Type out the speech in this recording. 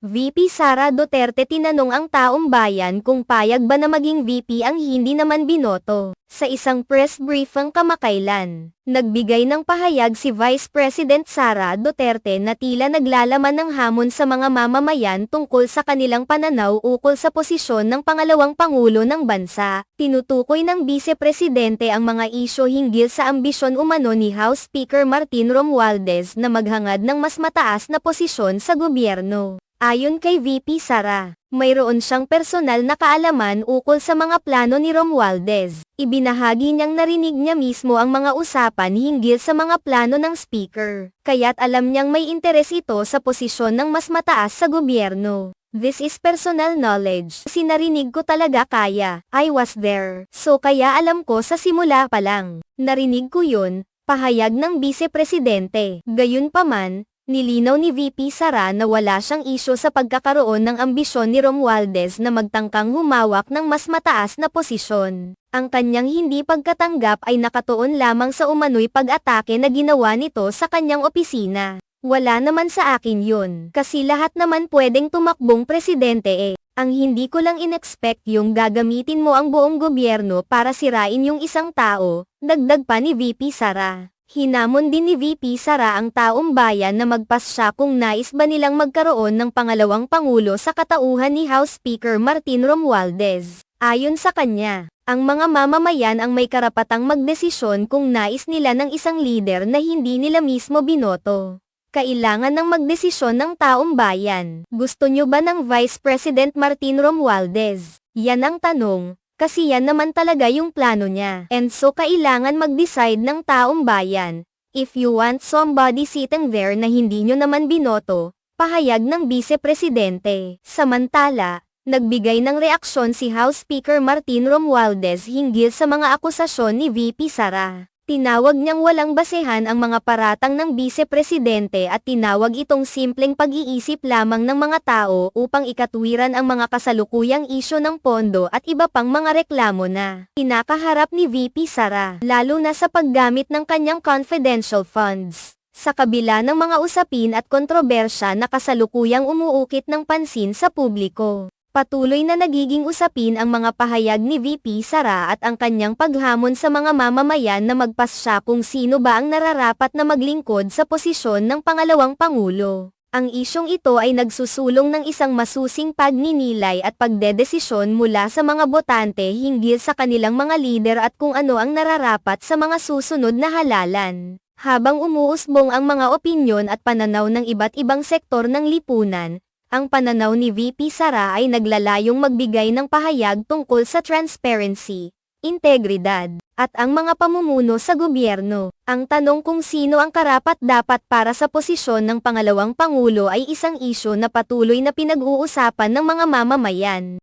VP Sara Duterte tinanong ang taong bayan kung payag ba na maging VP ang hindi naman binoto. Sa isang press briefing kamakailan, nagbigay ng pahayag si Vice President Sara Duterte na tila naglalaman ng hamon sa mga mamamayan tungkol sa kanilang pananaw ukol sa posisyon ng pangalawang pangulo ng bansa. Tinutukoy ng Vice Presidente ang mga isyu hinggil sa ambisyon umano ni House Speaker Martin Romualdez na maghangad ng mas mataas na posisyon sa gobyerno. Ayon kay VP Sara, mayroon siyang personal na kaalaman ukol sa mga plano ni Romualdez. Ibinahagi niyang narinig niya mismo ang mga usapan hinggil sa mga plano ng speaker, kaya't alam niyang may interes ito sa posisyon ng mas mataas sa gobyerno. This is personal knowledge. Sinarinig ko talaga kaya. I was there. So kaya alam ko sa simula pa lang. Narinig ko yun, pahayag ng Vice Presidente. Gayunpaman, nilinaw ni VP Sara na wala siyang isyu sa pagkakaroon ng ambisyon ni Romualdez na magtangkang humawak ng mas mataas na posisyon. Ang kanyang hindi pagkatanggap ay nakatuon lamang sa umano'y pag-atake na ginawa nito sa kanyang opisina. Wala naman sa akin yun, kasi lahat naman pwedeng tumakbong presidente eh. Ang hindi ko lang inexpect yung gagamitin mo ang buong gobyerno para sirain yung isang tao, dagdag pa ni VP Sara. Hinamon din ni VP Sara ang taong bayan na magpasya kung nais ba nilang magkaroon ng pangalawang pangulo sa katauhan ni House Speaker Martin Romualdez. Ayon sa kanya, ang mga mamamayan ang may karapatang magdesisyon kung nais nila ng isang leader na hindi nila mismo binoto. Kailangan ng magdesisyon ng taong bayan. Gusto nyo ba ng Vice President Martin Romualdez? Yan ang tanong. Kasi yan naman talaga yung plano niya. And so kailangan mag-decide ng taong bayan. If you want somebody sitting there na hindi nyo naman binoto, pahayag ng Vice Presidente. Samantala, nagbigay ng reaksyon si House Speaker Martin Romualdez hinggil sa mga akusasyon ni VP Sara. Tinawag niyang walang basehan ang mga paratang ng Vice Presidente at tinawag itong simpleng pag-iisip lamang ng mga tao upang ikatwiran ang mga kasalukuyang isyu ng pondo at iba pang mga reklamo na kinakaharap ni VP Sara, lalo na sa paggamit ng kanyang confidential funds. Sa kabila ng mga usapin at kontrobersya na kasalukuyang umuukit ng pansin sa publiko. Patuloy na nagiging usapin ang mga pahayag ni VP Sara at ang kanyang paghamon sa mga mamamayan na magpasya kung sino ba ang nararapat na maglingkod sa posisyon ng pangalawang pangulo. Ang isyong ito ay nagsusulong ng isang masusing pagninilay at pagdedesisyon mula sa mga botante hinggil sa kanilang mga lider at kung ano ang nararapat sa mga susunod na halalan. Habang umuusbong ang mga opinyon at pananaw ng iba't ibang sektor ng lipunan, ang pananaw ni VP Sara ay naglalayong magbigay ng pahayag tungkol sa transparency, integridad, at ang mga pamumuno sa gobyerno. Ang tanong kung sino ang karapat-dapat para sa posisyon ng pangalawang pangulo ay isang isyu na patuloy na pinag-uusapan ng mga mamamayan.